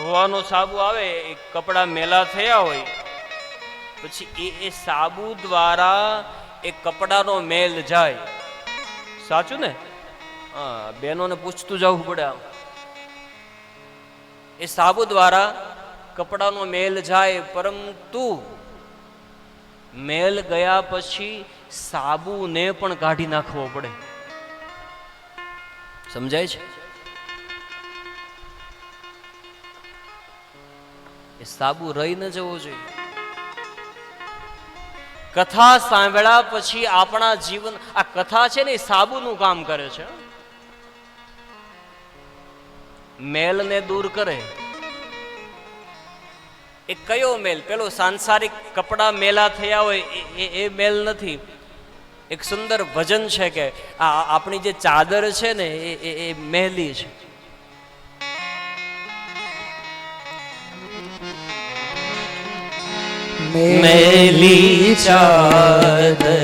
ધોવાનો સાબુ આવે, એ કપડા મેલા થયા હોય પછી એ સાબુ દ્વારા એ કપડાનો મેલ જાય. સાચું ને? હા, બહેનોને પૂછતું જવું પડે. એ સાબુ દ્વારા કપડાનો મેલ જાય, પરંતુ મેલ ગયા પછી સાબુને પણ કાઢી નાખવો પડે. સમજાય છે? એ સાબુ રહી ન જવો જોઈએ. કથા સાંભળ્યા પછી આપણા જીવન, આ કથા છે ને એ સાબુનું કામ કરે છે. મેલને દૂર કરે. એ કયો મેલ? પેલો સાંસારિક કપડા મેલા થયા હોય એ મેલ નથી. એક સુંદર ભજન છે કે આ આપણી જે ચાદર છે ને એ મેલી છે. મેલી ચાદર